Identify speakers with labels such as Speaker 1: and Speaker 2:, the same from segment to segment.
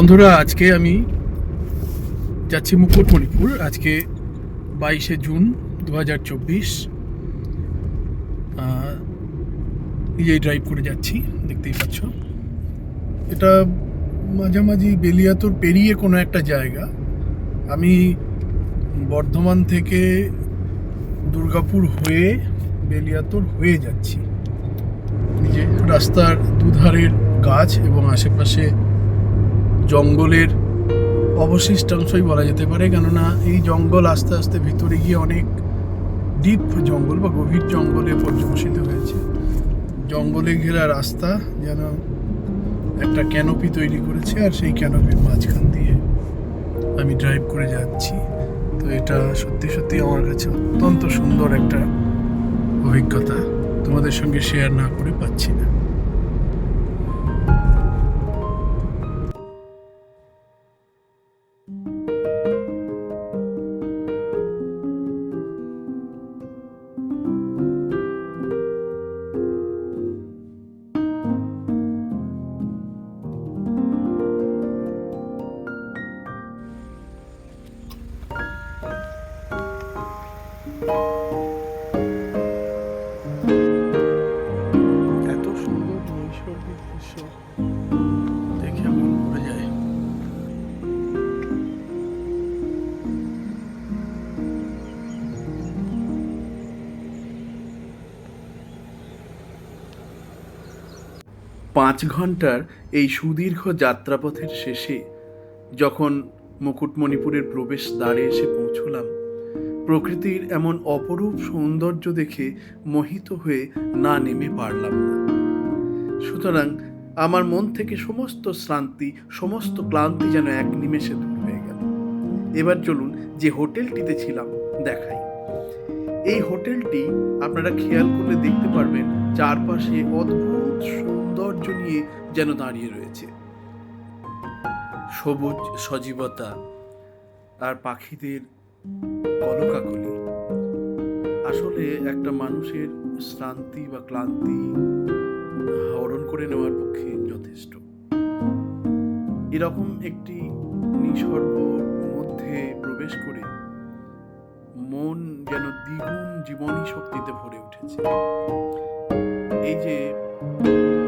Speaker 1: বন্ধুরা, আজকে আমি যাচ্ছি মুকুটমণিপুর। আজকে 22শে জুন 2024। নিজেই ড্রাইভ করে যাচ্ছি, দেখতেই পাচ্ছ। এটা মাঝামাঝি বেলিয়াতোর পেরিয়ে কোনো একটা জায়গা। আমি বর্ধমান থেকে দুর্গাপুর হয়ে বেলিয়াতোর হয়ে যাচ্ছি। যে রাস্তার দুধারের গাছ এবং আশেপাশে জঙ্গলের অবশিষ্টাংশই বলা যেতে পারে, কেননা এই জঙ্গল আস্তে আস্তে ভিতরে গিয়ে অনেক ডিপ জঙ্গল বা গভীর জঙ্গলে পর্যবসিত হয়েছে। জঙ্গলে ঘেরা রাস্তা যেন একটা ক্যানোপি তৈরি করেছে, আর সেই ক্যানোপির মাঝখান দিয়ে আমি ড্রাইভ করে যাচ্ছি। তো এটা সত্যি সত্যি আমার কাছে অত্যন্ত সুন্দর একটা অভিজ্ঞতা, তোমাদের সঙ্গে শেয়ার না করে পাচ্ছি না। এত সুন্দর নৈসর্গিক দৃশ্য দেখে মন ভরে যায়। পাঁচ ঘন্টার এই সুদীর্ঘ যাত্রাপথের শেষে যখন মুকুটমণিপুরের প্রবেশ দ্বারে এসে পৌঁছলাম, প্রকৃতির এমন অপরূপ সৌন্দর্য দেখে মোহিত হয়ে না নেমে পারলাম না। সুতরাং আমার মন থেকে সমস্ত শ্রান্তি, সমস্ত ক্লান্তি যেন এক নিমেষে দূর হয়ে গেল। এবার চলুন যে হোটেলটিতে ছিলাম দেখাই। এই হোটেলটি আপনারা খেয়াল করলে দেখতে পারবেন চারপাশে অদ্ভুত সৌন্দর্য নিয়ে যেন দাঁড়িয়ে রয়েছে। সবুজ সজীবতা আর পাখিদের কলকাকলি আসলে একটা মানুষের শ্রান্তি বা ক্লান্তি হরণ করে নেওয়ার পক্ষে যথেষ্ট। এরকম একটি নিসর্গ মধ্যে প্রবেশ করে মন যেন দ্বিগুণ জীবনী শক্তিতে ভরে উঠেছে। এই যে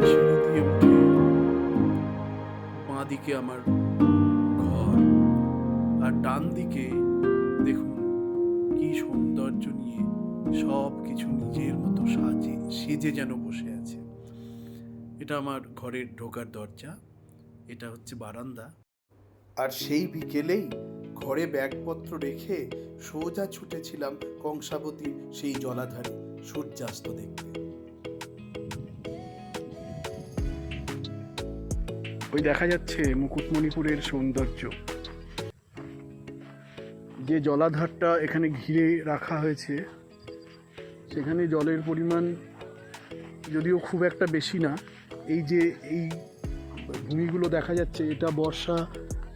Speaker 1: সিঁড়ি দিয়ে উঠে বাঁ দিকে আমার ঘর, আর ডান দিকে দেখুন কি সৌন্দর্য নিয়ে সব কিছু নিজের মতো সেজে যেন বসে আছে। এটা আমার ঘরের ঢোকার দরজা, এটা হচ্ছে বারান্দা। আর সেই বিকেলেই ঘরে ব্যাগপত্র রেখে সোজা ছুটেছিলাম কংসাবতীর সেই জলাধারে সূর্যাস্ত দেখতে। ওই দেখা যাচ্ছে মুকুটমণিপুরের সৌন্দর্য। যে জলাধারটা এখানে ঘিরে রাখা হয়েছে, সেখানে জলের পরিমাণ যদিও খুব একটা বেশি না। এই যে এই ভূমিগুলো দেখা যাচ্ছে, এটা বর্ষা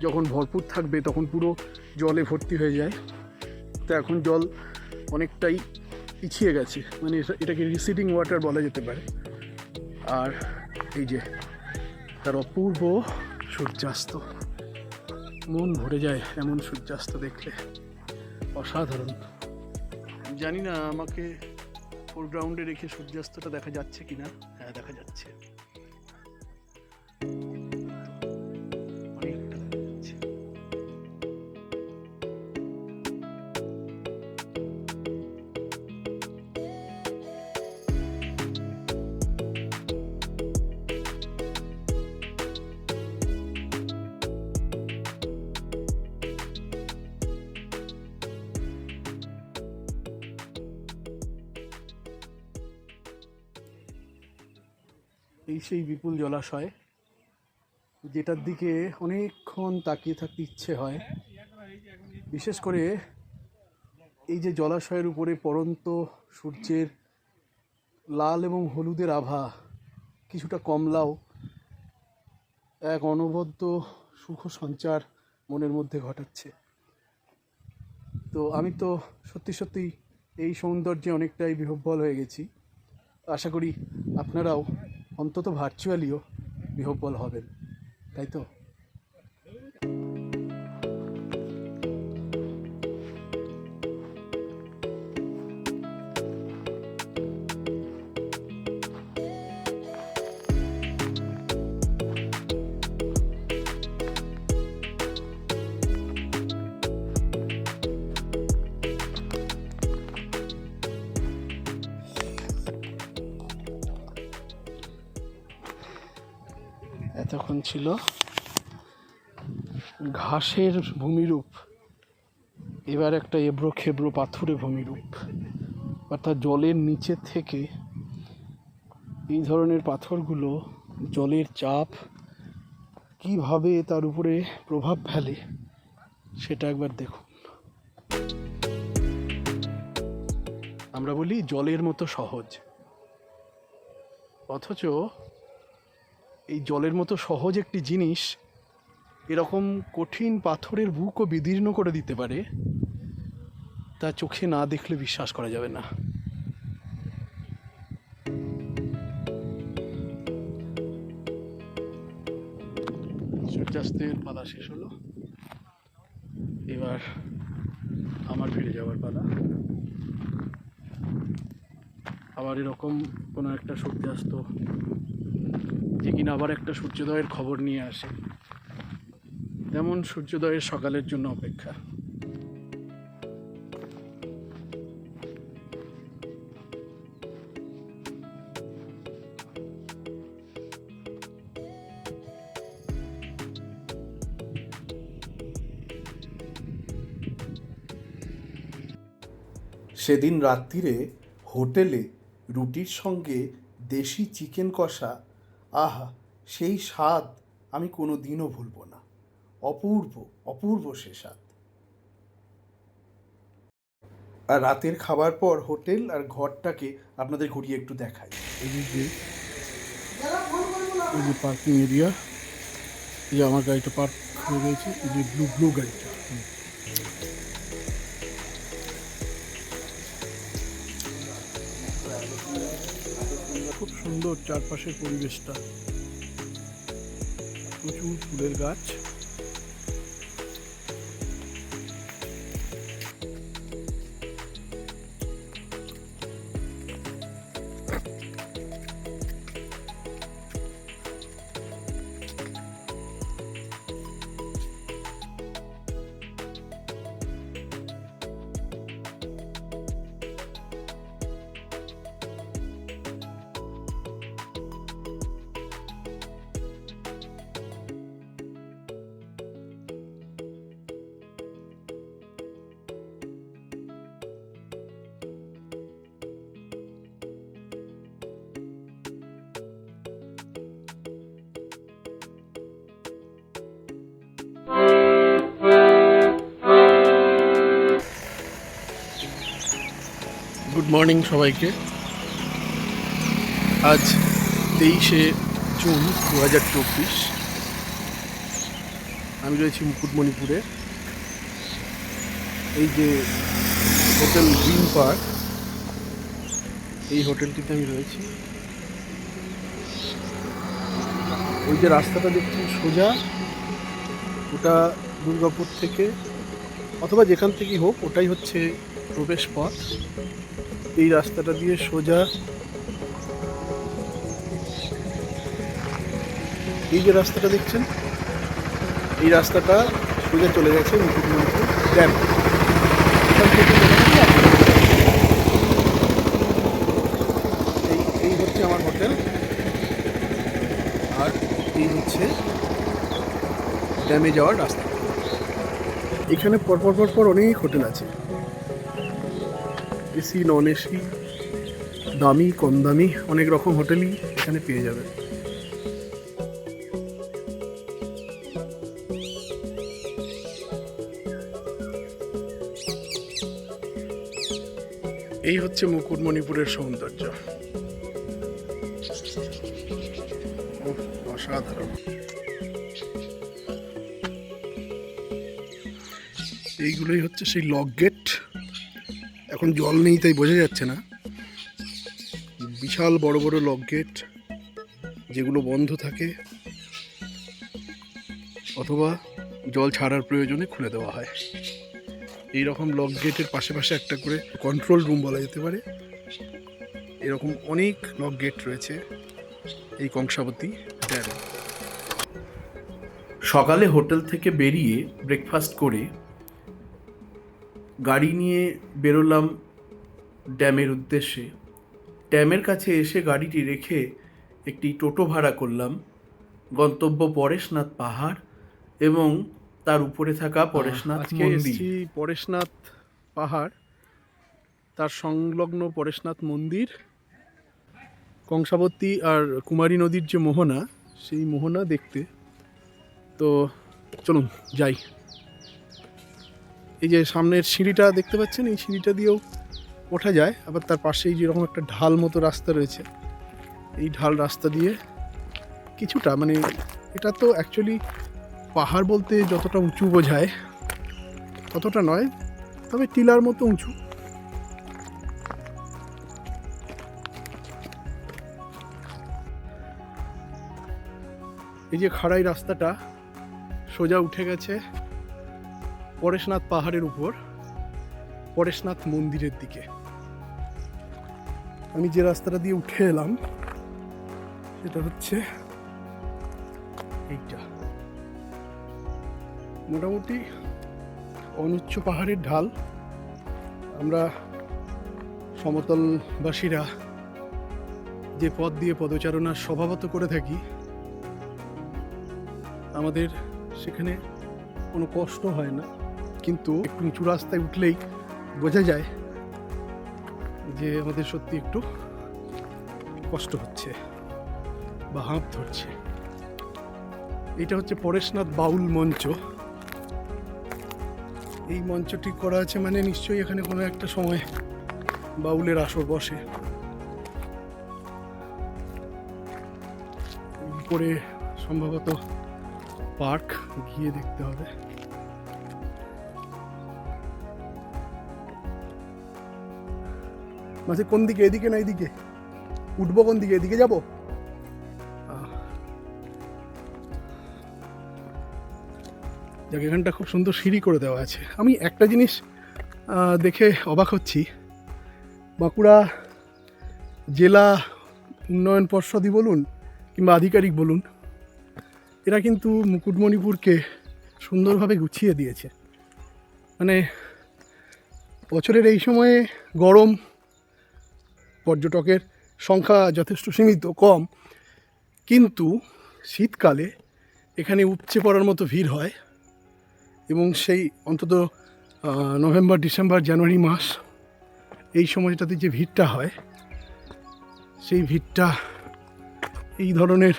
Speaker 1: যখন ভরপুর থাকবে তখন পুরো জলে ভর্তি হয়ে যায়। তো এখন জল অনেকটাই পিছিয়ে গেছে, মানে এটাকে রিসিডিং ওয়াটার বলা যেতে পারে। আর এই যে তার অপূর্ব সূর্যাস্ত, মন ভরে যায় এমন সূর্যাস্ত দেখলে, অসাধারণ। জানি না আমাকে ফোরগ্রাউন্ডে রেখে সূর্যাস্তটা দেখা যাচ্ছে কিনা। হ্যাঁ, দেখা যাচ্ছে, অনেকটা দেখা যাচ্ছে। এই সেই বিপুল জলাশয়, যেটার দিকে অনেকক্ষণ তাকিয়ে থাকতে ইচ্ছে হয়। বিশেষ করে এই যে জলাশয়ের উপরে পড়ন্ত সূর্যের লাল এবং হলুদের আভা, কিছুটা কমলাও, এক অনবদ্য সুখ সঞ্চার মনের মধ্যে ঘটাচ্ছে। তো আমি তো সত্যি সত্যি এই সৌন্দর্যে অনেকটাই বিহ্বল হয়ে গেছি। আশা করি আপনারাও অন্তত ভার্চুয়ালিও বিহ্বল হবেন, তাই তো? এতক্ষণ ছিল ঘাসের ভূমিরূপ, এবার একটা এবড়ো খেবড়ো পাথুরে ভূমিরূপ। অর্থাৎ জলের নিচে থেকে এই ধরনের পাথরগুলো জলের চাপ কিভাবে তার উপরে প্রভাব ফেলে সেটা একবার দেখুন। আমরা বলি জলের মতো সহজ, অথচ এই জলের মতো সহজ একটি জিনিস এরকম কঠিন পাথরের বুকও বিদীর্ণ করে দিতে পারে, তা চোখে না দেখলে বিশ্বাস করা যাবে না। সূর্যাস্তের পালা শেষ হলো, এবার আমার ফিরে যাওয়ার পালা। আবার এরকম কোনো একটা সূর্যাস্ত যে কিনা আবার একটা সূর্যোদয়ের খবর নিয়ে আসে, তেমন সূর্যোদয়ের সকালের জন্য অপেক্ষা।
Speaker 2: সেদিন রাত্রিরে হোটেলে রুটির সঙ্গে দেশি চিকেন কষা, আহা সেই স্বাদ আমি কোনো দিনও ভুলব না। অপূর্ব অপূর্ব সে স্বাদ। আর রাতের খাবার পর হোটেল আর ঘরটাকে আপনাদের ঘুরিয়ে একটু দেখাই।
Speaker 1: এই যে পার্কিং এরিয়া, এই যে আমার গাড়িটা পার্ক হয়ে গেছে, এই যে ব্লু গাড়িটা। খুব সুন্দর চারপাশের পরিবেশটা, প্রচুর ফুলের গাছ। গুড মর্নিং সবাইকে। আজ 23শে জুন 2024। আমি রয়েছি মুকুটমণিপুরে। এই যে হোটেল গ্রিন পার্ক, এই হোটেলটিতে আমি রয়েছি। ওই যে রাস্তাটা দেখছি সোজা, ওটা দুর্গাপুর থেকে অথবা যেখান থেকেই হোক, ওটাই হচ্ছে প্রবেশ পথ। এই রাস্তাটা দিয়ে সোজা এই যে রাস্তাটা দেখছেন, এই রাস্তাটা সোজা চলে গেছে মুকুটমণিপুর ড্যাম। এই হচ্ছে আমার হোটেল, আর এই হচ্ছে ড্যামে যাওয়ার রাস্তা। এখানে পর অনেক হোটেল আছে, এসি, নন এসি, দামি কম দামি অনেক রকম হোটেলই এখানে পেয়ে যাবে। এই হচ্ছে মুকুটমণিপুরের সৌন্দর্য, অসাধারণ। এইগুলোই হচ্ছে সেই লক গেট। এখন জল নেই তাই বোঝা যাচ্ছে না। বিশাল বড় বড় লক গেট, যেগুলো বন্ধ থাকে অথবা জল ছাড়ার প্রয়োজনে খুলে দেওয়া হয়। এই রকম লক গেটের পাশে একটা করে কন্ট্রোল রুম বলা যেতে পারে। এরকম অনেক লক গেট রয়েছে এই কংসাবতী ড্যামে।
Speaker 2: সকালে হোটেল থেকে বেরিয়ে ব্রেকফাস্ট করে গাড়ি নিয়ে বেরোলাম ড্যামের উদ্দেশ্যে। ড্যামের কাছে এসে গাড়িটি রেখে একটি টোটো ভাড়া করলাম গন্তব্য পরেশনাথ পাহাড় এবং তার উপরে থাকা পরেশনাথ
Speaker 1: আজকে
Speaker 2: মন্দির।
Speaker 1: এসেছি পরেশনাথ পাহাড়, তার সংলগ্ন পরেশনাথ মন্দির, কংসাবতী আর কুমারী নদীর যে মোহনা, সেই মোহনা দেখতে। তো চলুন যাই। এই যে সামনের সিঁড়িটা দেখতে পাচ্ছেন, এই সিঁড়িটা দিয়েও ওঠা যায়, আবার তার পাশেই যেরকম একটা ঢাল মতো রাস্তা রয়েছে, এই ঢাল রাস্তা দিয়ে কিছুটা, মানে এটা তো অ্যাকচুয়ালি পাহাড় বলতে যতটা উঁচু বোঝায় ততটা নয়, তবে টিলার মতো উঁচু। এই যে খাড়াই রাস্তাটা সোজা উঠে গেছে পরেশনাথ পাহাড়ের উপর, পরেশনাথ মন্দিরের দিকে। আমি যে রাস্তাটা দিয়ে উঠে এলাম সেটা হচ্ছে এইটা। মোটামুটি অনুচ্চ পাহাড়ের ঢাল। আমরা সমতলবাসীরা যে পথ দিয়ে পদচারণা স্বভাবত করে থাকি, আমাদের সেখানে কোনো কষ্ট হয় না, কিন্তু একটু উঁচু রাস্তায় উঠলেই বোঝা যায় যে আমাদের সত্যি একটু কষ্ট হচ্ছে বা হাঁপ ধরছে। এটা হচ্ছে পরেশনাথ বাউল মঞ্চ। এই মঞ্চটি করা আছে মানে নিশ্চয়ই এখানে কোনো একটা সময় বাউলের আসর বসে। উপরে সম্ভবত পার্ক, গিয়ে দেখতে হবে। মাঝে কোন দিকে, এদিকে না এদিকে? উঠবো কোন দিকে? এদিকে যাবো? যাক, এখানটা খুব সুন্দর সিঁড়ি করে দেওয়া আছে। আমি একটা জিনিস দেখে অবাক হচ্ছি, বাঁকুড়া জেলা উন্নয়ন পর্ষদই বলুন কিংবা আধিকারিক বলুন, এরা কিন্তু মুকুটমণিপুরকে সুন্দরভাবে গুছিয়ে দিয়েছে। মানে বছরের এই সময়ে গরম, পর্যটকের সংখ্যা যথেষ্ট সীমিত, কম, কিন্তু শীতকালে এখানে উপচে পড়ার মতো ভিড় হয়। এবং সেই অন্তত নভেম্বর, ডিসেম্বর, জানুয়ারি মাস, এই সময়টাতে যে ভিড়টা হয়, সেই ভিড়টা এই ধরনের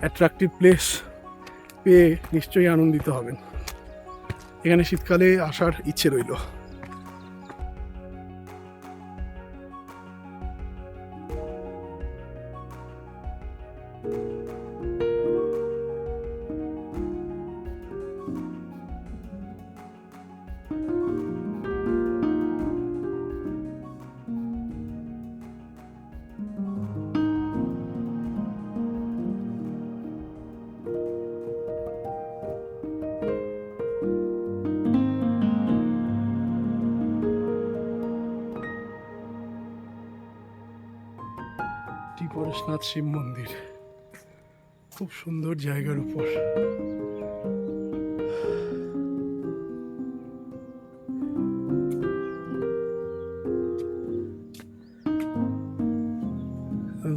Speaker 1: অ্যাট্রাকটিভ প্লেস পেয়ে নিশ্চয়ই আনন্দিত হবেন। এখানে শীতকালে আসার ইচ্ছে রইল। পরেশনাথ শিব মন্দির, খুব সুন্দর জায়গার উপর।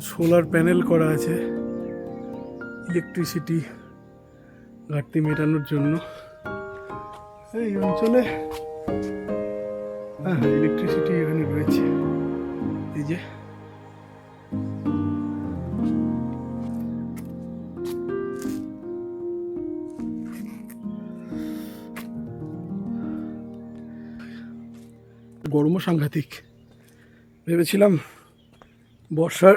Speaker 1: সোলার প্যানেল করা আছে ইলেকট্রিসিটি ঘাটতি মেটানোর জন্য। এই অঞ্চলে হ্যাঁ ইলেকট্রিসিটি এখানে রয়েছে। এই যে গরমও সাংঘাতিক। ভেবেছিলাম বর্ষার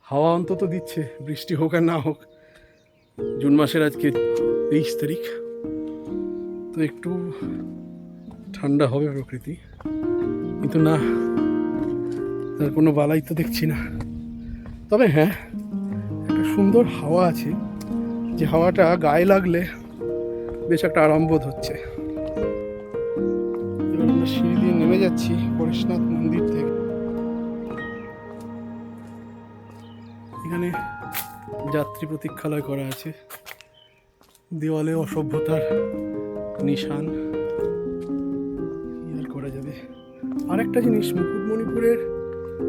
Speaker 1: হাওয়া অন্তত দিচ্ছে, বৃষ্টি হোক আর না হোক। জুন মাসের আজকে 23 তারিখ, তো একটু ঠান্ডা হবে প্রকৃতি, কিন্তু না, তার কোনো বালাই তো দেখছি না। তবে হ্যাঁ, একটা সুন্দর হাওয়া আছে, যে হাওয়াটা গায়ে লাগলে বেশ একটা আরাম বোধ হচ্ছে। এবার আমরা সিঁড়ি দিয়ে নেমে যাচ্ছি পরেশনাথ মন্দির থেকে। এখানে যাত্রী প্রতীক্ষালয় করা আছে, দেওয়ালে অসভ্যতার নিশান। আর করা যাবে। আরেকটা জিনিস, মুকুটমণিপুরের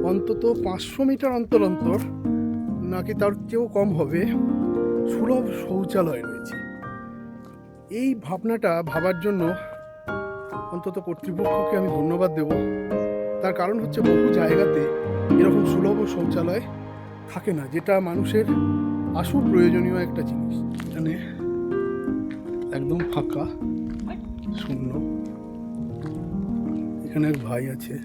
Speaker 1: অন্তত 500 মিটার অন্তর অন্তর নাকি তার চেয়েও কম হবে সুলভ শৌচালয় রয়েছে। এই ভাবনাটা ভাবার জন্য অন্তত কর্তৃপক্ষকে আমি ধন্যবাদ দেব। তার কারণ হচ্ছে বহু জায়গাতে এরকম সুলভ শৌচালয় থাকে না, যেটা মানুষের আসল প্রয়োজনীয় একটা জিনিস। এখানে একদম ফাঁকা, শূন্য। এখানে এক ভাই আছে।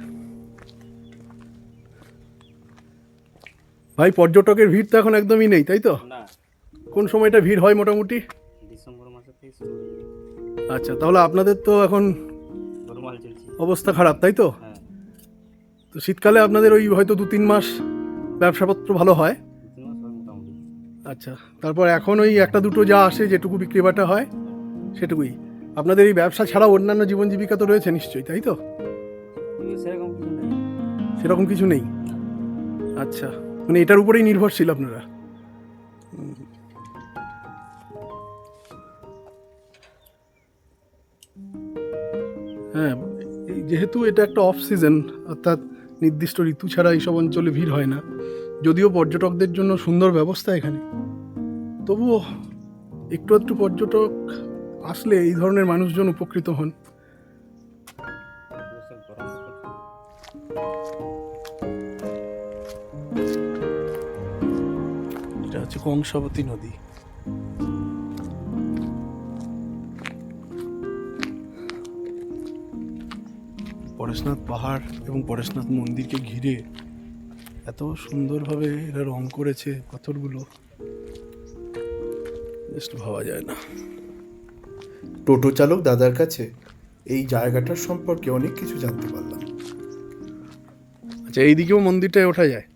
Speaker 1: ভাই, পর্যটকের ভিড় তো এখন একদমই নেই, তাই তো?
Speaker 3: না,
Speaker 1: কোন সময়টা ভিড় হয় মোটামুটি?
Speaker 3: ডিসেম্বর মাসে থেকে শুরু হয়ে যায়।
Speaker 1: আচ্ছা, তাহলে আপনাদের তো এখন
Speaker 3: নরমাল চলছে।
Speaker 1: অবস্থা খারাপ, তাই তো?
Speaker 3: হ্যাঁ,
Speaker 1: তো শীতকালে আপনাদের ওই হয়তো 2-3 মাস ব্যবসাপত্র ভালো হয়।
Speaker 3: 2-3 মাস হয় মোটামুটি।
Speaker 1: আচ্ছা, তারপর এখন ওই একটা দুটো যা আসে, যেটুকু বিক্রি বাটা হয় সেটুকুই। আপনাদের এই ব্যবসা ছাড়াও অন্যান্য জীবন জীবিকা তো রয়েছে নিশ্চয়ই, তাই তো?
Speaker 3: কিন্তু সেরকম কিছু নেই।
Speaker 1: সেরকম কিছু নেই। আচ্ছা, মানে এটার উপরেই নির্ভরশীল আপনারা। হ্যাঁ, এই যেহেতু এটা একটা অফ সিজন, অর্থাৎ নির্দিষ্ট ঋতু ছাড়া এইসব অঞ্চলে ভিড় হয় না, যদিও পর্যটকদের জন্য সুন্দর ব্যবস্থা এখানে, তবুও একটু একটু পর্যটক আসলে এই ধরনের মানুষজন উপকৃত হন।
Speaker 3: সব গরম তো করছে।
Speaker 1: এটা হচ্ছে কংসাবতী নদী। পরেশনাথ পাহাড় এবং পরেশনাথ মন্দিরকে ঘিরে এত সুন্দরভাবে এরা রং করেছে পাথরগুলো, জাস্ট ভাবা যায় না।
Speaker 2: টোটো চালক দাদার কাছে এই জায়গাটার সম্পর্কে অনেক কিছু জানতে পারলাম।
Speaker 1: আচ্ছা, এইদিকেও মন্দিরটায় ওঠা যায়?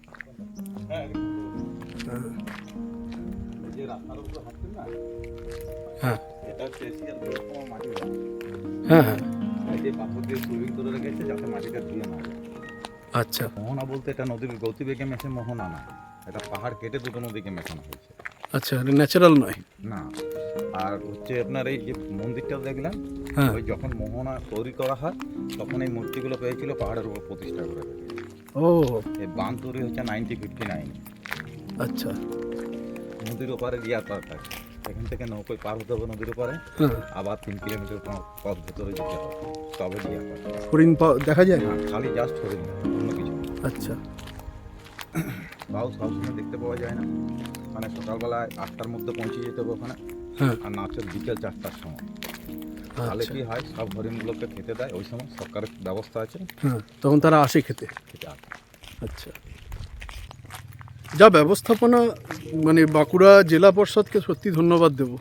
Speaker 4: যে রাস্তার উপরে হাঁটছেন না,
Speaker 1: হ্যাঁ
Speaker 4: এটা হচ্ছে এশিয়ার বৃহত্তম মাটি বাঁধ।
Speaker 1: হ্যাঁ হ্যাঁ।
Speaker 4: এই যে পাথর দিয়ে সুইং করে রেখেছে যাতে মাটিটা ধুয়ে না যায়।
Speaker 1: আচ্ছা
Speaker 4: মোহনা বলতে এটা নদীর গতিবেগে মেশে মোহনা না, এটা পাহাড় কেটে দুটো নদীকে মেশানো হয়েছে।
Speaker 1: আচ্ছা, এটা ন্যাচারাল নয়?
Speaker 4: না, আর হচ্ছে আপনার এই যে মন্দিরটা দেখলেন,
Speaker 1: হ্যাঁ।
Speaker 4: ওই যখন মোহনা তৈরি করা হয় তখন এই মূর্তিগুলো পেয়েছিল পাহাড়ের উপর প্রতিষ্ঠা করে রেখেছে।
Speaker 1: ও
Speaker 4: এই বাঁধ তৈরি হচ্ছে 1959।
Speaker 1: আচ্ছা।
Speaker 4: নদীর ওপারে গিয়া পার থাকে, এখান থেকে নৌকোয় পার হতে হবে নদীর ওপারে,
Speaker 1: হ্যাঁ,
Speaker 4: আবার 3 কিলোমিটার পথ ভেতরে যেতে হবে, তবে গিয়া পার।
Speaker 1: হরিণ দেখা যায়?
Speaker 4: না, খালি জাস্ট হরিণ না, অন্য কিছু না।
Speaker 1: আচ্ছা
Speaker 4: তাও সবসময় দেখতে পাওয়া যায় না। মানে সকালবেলায় 8টার মধ্যে পৌঁছে যেতে হবে ওখানে,
Speaker 1: হ্যাঁ।
Speaker 4: আর নাচ হচ্ছে বিকেল 4টার সময়। তাহলে
Speaker 1: আচ্ছা
Speaker 4: কি হয়, সব হরিণগুলোকে খেতে দেয়, ওই সময় সরকারের ব্যবস্থা আছে,
Speaker 1: হ্যাঁ, তখন তারা আসে খেতে?
Speaker 4: খেতে আসে।
Speaker 1: আচ্ছা, যা ব্যবস্থাপনা, মানে বাঁকুড়া জেলা পরিষদকে সত্যি ধন্যবাদ দেবো।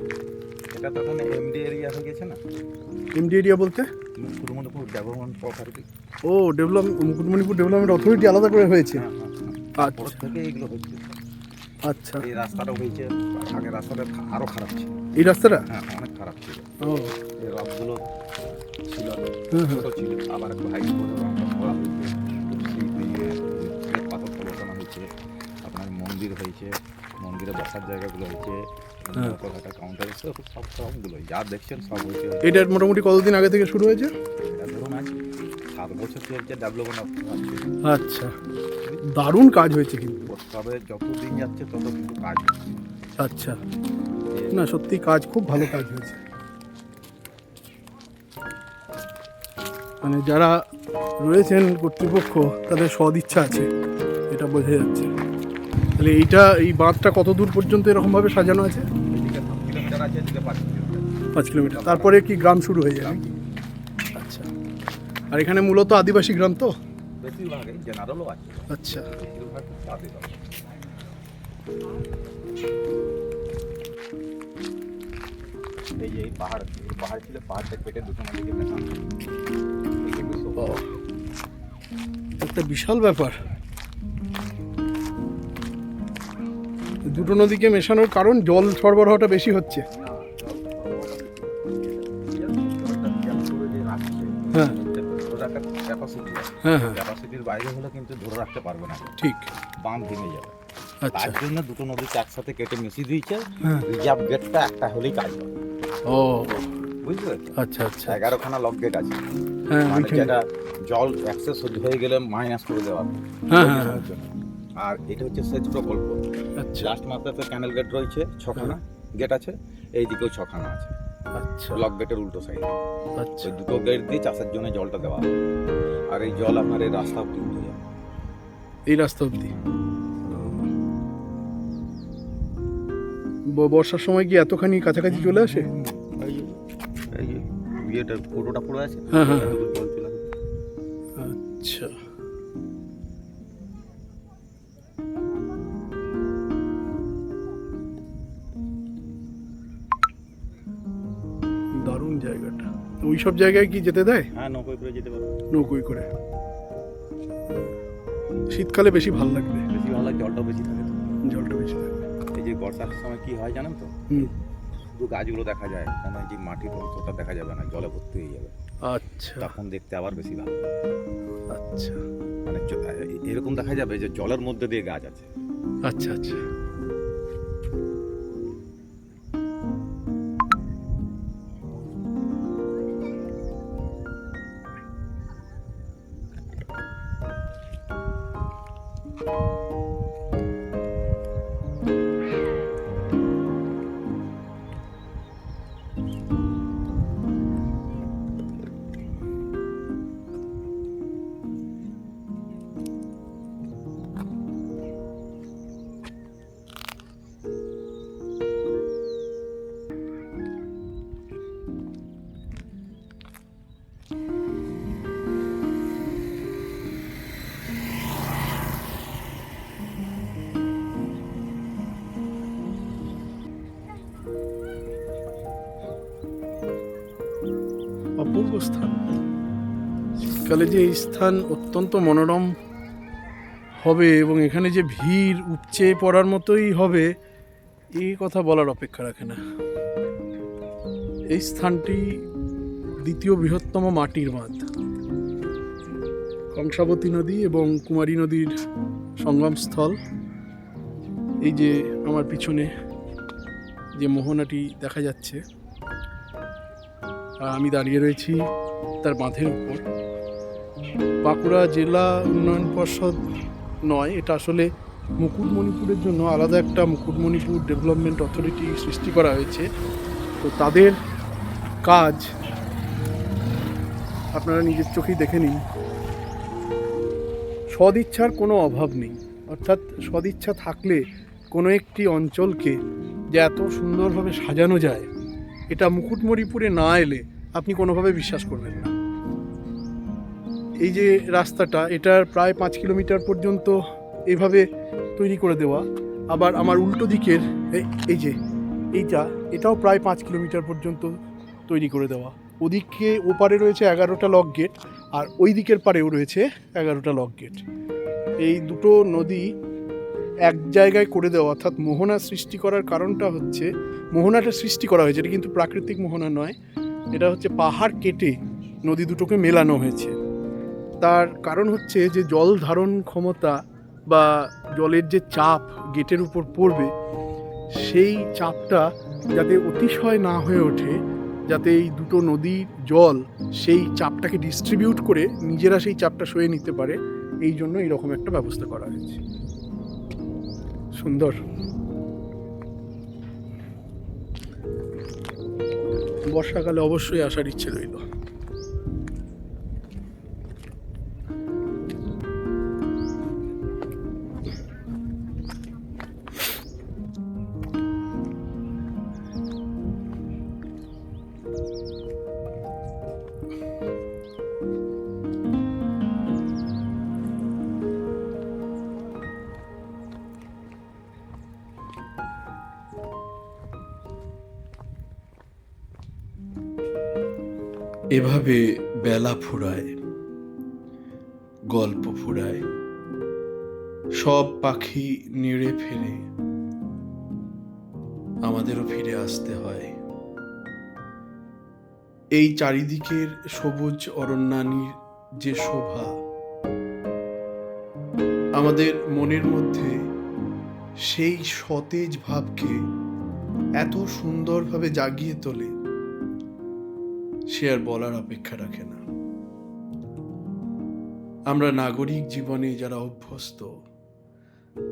Speaker 4: এটা তো এখন এমডি এরিয়া হয়ে গেছে না,
Speaker 1: এমডি এরিয়া বলতে?
Speaker 4: Mukutmanipur development authority.
Speaker 1: ও, মুকুটমণিপুর ডেভেলপমেন্ট অথরিটি আলাদা করে হয়েছে?
Speaker 4: হ্যাঁ হ্যাঁ হ্যাঁ, পরের
Speaker 1: আচ্ছা
Speaker 4: থেকে এইগুলো হচ্ছে।
Speaker 1: আচ্ছা।
Speaker 4: এই রাস্তাটা হয়েছে, আগে রাস্তাটা আরও খারাপ ছিল।
Speaker 1: এই রাস্তাটা?
Speaker 4: হ্যাঁ, অনেক খারাপ ছিল।
Speaker 1: ও
Speaker 4: এই রথগুলো ছিল
Speaker 1: হুম, হুম।
Speaker 4: ছোট ছিল, আবার একটু হাইট করে রংটা করা হয়েছে, পাথরটা বসানো হয়েছে, আপনার মন্দির হয়েছে, মন্দিরে বসার জায়গাগুলো হয়েছে,
Speaker 1: হ্যাঁ।
Speaker 4: নৌকাঘাটা কাউন্টার সব সবগুলো যা দেখছেন সব হয়েছে।
Speaker 1: এটা মোটামুটি কতদিন আগে থেকে শুরু হয়েছে?
Speaker 4: এটা ধরুন আজ 7 বছর চলছে ডেভেলপমেন্ট।
Speaker 1: আচ্ছা, দারুণ কাজ হয়েছে কিন্তু।
Speaker 4: তবে যত দিন যাচ্ছে তত কিন্তু কাজ হচ্ছে।
Speaker 1: আচ্ছা, না সত্যি কাজ খুব ভালো কাজ হয়েছে। মানে যারা রয়েছেন কর্তৃপক্ষ, তাদের সদিচ্ছা আছে, এটা বোঝা যাচ্ছে। তাহলে এই বাঁধটা কত দূর পর্যন্ত এরকমভাবে সাজানো আছে?
Speaker 4: এদিকে 7 কিলোমিটার আছে, এদিকে 5 কিলোমিটার।
Speaker 1: 5 কিলোমিটার। তারপরে কি গ্রাম শুরু হয়ে যায় নাকি? আচ্ছা, আর এখানে মূলত আদিবাসী গ্রাম তো?
Speaker 4: বেশিরভাগই জেনারেলও আছে,
Speaker 1: আচ্ছা
Speaker 4: বেশিরভাগ আদিবাসী। এই যে এই পাহাড় ছিল, পাহাড়টা কেটে দুটো নদীকে মেশানো। এই যে বিশ্ব
Speaker 1: ও, একটা বিশাল ব্যাপার। দুটো নদীকে মেশানোর কারণ জল সরবরাহটা বেশি হচ্ছে। হ্যাঁ হ্যাঁ হ্যাঁ,
Speaker 4: ক্যাপাসিটির বাইরে হলে কিন্তু ধরে রাখতে পারবে না,
Speaker 1: ঠিক।
Speaker 4: বাঁধ ভেঙে যাবে।
Speaker 1: আচ্ছা,
Speaker 4: তার জন্য দুটো নদীকে একসাথে কেটে মিশিয়ে দিয়েছে।
Speaker 1: হ্যাঁ।
Speaker 4: রিজার্ভ গেটটা একটা হলেই কাজ হবে,
Speaker 1: ও
Speaker 4: বুঝতে পেরেছেন?
Speaker 1: আচ্ছা আচ্ছা।
Speaker 4: 11খানা লক গেট আছে,
Speaker 1: হ্যাঁ
Speaker 4: মানে
Speaker 1: ওইখানে।
Speaker 4: যেটা জল অ্যাক্সেস হয়ে গেলে মাইনাস করে দেওয়া হবে।
Speaker 1: হ্যাঁ,
Speaker 4: ওই
Speaker 1: হ্যাঁ,
Speaker 4: সময়ের জন্য। আর এটা হচ্ছে সেচ প্রকল্প।
Speaker 1: আচ্ছা
Speaker 4: লাস্ট মাথাতে ক্যানেল গেট রয়েছে 6খানা গেট আছে, এই দিকেও 6খানা আছে,
Speaker 1: আচ্ছা
Speaker 4: ব্লক গেটের উল্টো সাইডে।
Speaker 1: আচ্ছা
Speaker 4: ওই দুটো গেট দিয়ে চাষের জন্য জলটা দেওয়া হয়। আর এই জল আপনার এই রাস্তা অব্দি উঠে যাবে।
Speaker 1: এই রাস্তা অবধি বর্ষার সময় কি এতখানি কাছাকাছি চলে আসে?
Speaker 4: এই যে ইয়েটা ফটোটা পড়ে আছে,
Speaker 1: হ্যাঁ, হ্যাঁ।
Speaker 4: এতদূর জল চলে আসে।
Speaker 1: আচ্ছা দারুণ জায়গাটা। ওই সব জায়গায় কি যেতে দেয়
Speaker 4: হ্যাঁ, নৌকোয় করে যেতে পারো।
Speaker 1: নৌকোয় করে? শীতকালে বেশি ভালো লাগবে,
Speaker 4: বেশি ভালো লাগে, জলটা বেশি থাকে তো।
Speaker 1: জলটা বেশি থাকবে।
Speaker 4: এই যে বর্ষার সময় কি হয় জানেন তো,
Speaker 1: হুম
Speaker 4: শুধু গাছগুলো দেখা যায়, কেন এই যে মাটির অংশটা দেখা যাবে না, জলে ভর্তি হয়ে যাবে।
Speaker 1: আচ্ছা
Speaker 4: তখন দেখতে আবার বেশি ভালো লাগে।
Speaker 1: আচ্ছা
Speaker 4: মানে এরকম দেখা যাবে যে জলের মধ্যে দিয়ে গাছ আছে।
Speaker 1: আচ্ছা আচ্ছা অপূর্ব স্থান। শীতকালে যে এই স্থান অত্যন্ত মনোরম হবে এবং এখানে যে ভিড় উপচে পড়ার মতোই হবে, এই কথা বলার অপেক্ষা রাখে না। এই স্থানটি দ্বিতীয় বৃহত্তম মাটির বাঁধ। কংসাবতী নদী এবং কুমারী নদীর সঙ্গমস্থল। এই যে আমার পিছনে যে মোহনাটি দেখা যাচ্ছে, আমি দাঁড়িয়ে রয়েছি তার বাঁধের উপর। বাঁকুড়া জেলা উন্নয়ন পর্ষদ নয়, এটা আসলে মুকুটমণিপুরের জন্য আলাদা একটা মুকুটমণিপুর ডেভেলপমেন্ট অথরিটি সৃষ্টি করা হয়েছে। তো তাদের কাজ আপনারা নিজের চোখেই দেখে নিন। সদিচ্ছার কোনো অভাব নেই, অর্থাৎ সদিচ্ছা থাকলে কোনো একটি অঞ্চলকে যে এত সুন্দরভাবে সাজানো যায়, এটা মুকুটমণিপুরে না এলে আপনি কোনোভাবে বিশ্বাস করবেন না। এই যে রাস্তাটা, এটার প্রায় 5 কিলোমিটার পর্যন্ত এইভাবে তৈরি করে দেওয়া। আবার আমার উল্টো দিকের এই যে এটাও প্রায় 5 কিলোমিটার পর্যন্ত তৈরি করে দেওয়া। ওদিকে ওপারে রয়েছে 11টা লক গেট, আর ওই দিকের পারেও রয়েছে 11টা লক গেট। এই দুটো নদী এক জায়গায় করে দেওয়া, অর্থাৎ মোহনা সৃষ্টি করার কারণটা হচ্ছে, মোহনাটা সৃষ্টি করা হয়েছে, এটা কিন্তু প্রাকৃতিক মোহনা নয়, এটা হচ্ছে পাহাড় কেটে নদী দুটোকে মেলানো হয়েছে। তার কারণ হচ্ছে যে জল ধারণ ক্ষমতা বা জলের যে চাপ গেটের উপর পড়বে, সেই চাপটা যাতে অতিশয় না হয়ে ওঠে, যাতে এই দুটো নদীর জল সেই চাপটাকে ডিস্ট্রিবিউট করে নিজেরা সেই চাপটা সয়ে নিতে পারে, এই জন্য এইরকম একটা ব্যবস্থা করা হয়েছে। সুন্দর। বর্ষাকালে অবশ্যই আসার ইচ্ছে রইল।
Speaker 5: এভাবে বেলা ফুরায়, গল্প ফুরায়, সব পাখি নেড়ে ফেরে, আমাদেরও ফিরে আসতে হয়। এই চারিদিকের সবুজ অরণ্যানীর যে শোভা আমাদের মনের মধ্যে সেই সতেজ ভাবকে এত সুন্দরভাবে জাগিয়ে তোলে, সে আর বলার অপেক্ষা রাখে না। আমরা নাগরিক জীবনে যারা অভ্যস্ত,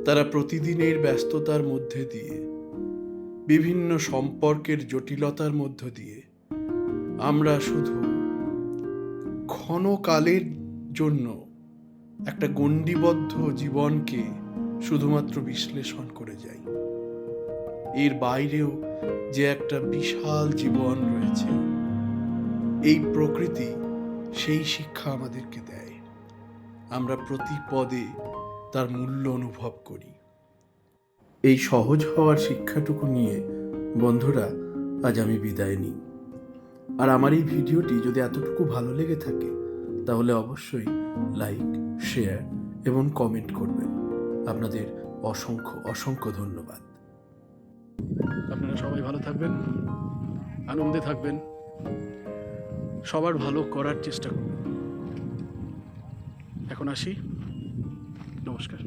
Speaker 5: তারা প্রতিদিনের ব্যস্ততার মধ্যে দিয়ে, বিভিন্ন সম্পর্কের জটিলতার মধ্য দিয়ে আমরা শুধু ক্ষণকালের জন্য একটা গণ্ডিবদ্ধ জীবনকে শুধুমাত্র বিশ্লেষণ করে যাই। এর বাইরেও যে একটা বিশাল জীবন রয়েছে, এই প্রকৃতি সেই শিক্ষা আমাদেরকে দেয়। আমরা প্রতি পদে তার মূল্য অনুভব করি। এই সহজ হওয়ার শিক্ষাটুকু নিয়ে বন্ধুরা আজ আমি বিদায় নিই। আর আমার এই ভিডিওটি যদি এতটুকু ভালো লেগে থাকে তাহলে অবশ্যই লাইক, শেয়ার এবং কমেন্ট করবেন। আপনাদের অসংখ্য অসংখ্য ধন্যবাদ। আপনারা সবাই ভালো থাকবেন, আনন্দে থাকবেন, সবার ভালো করার চেষ্টা করবেন। এখন আসি, নমস্কার।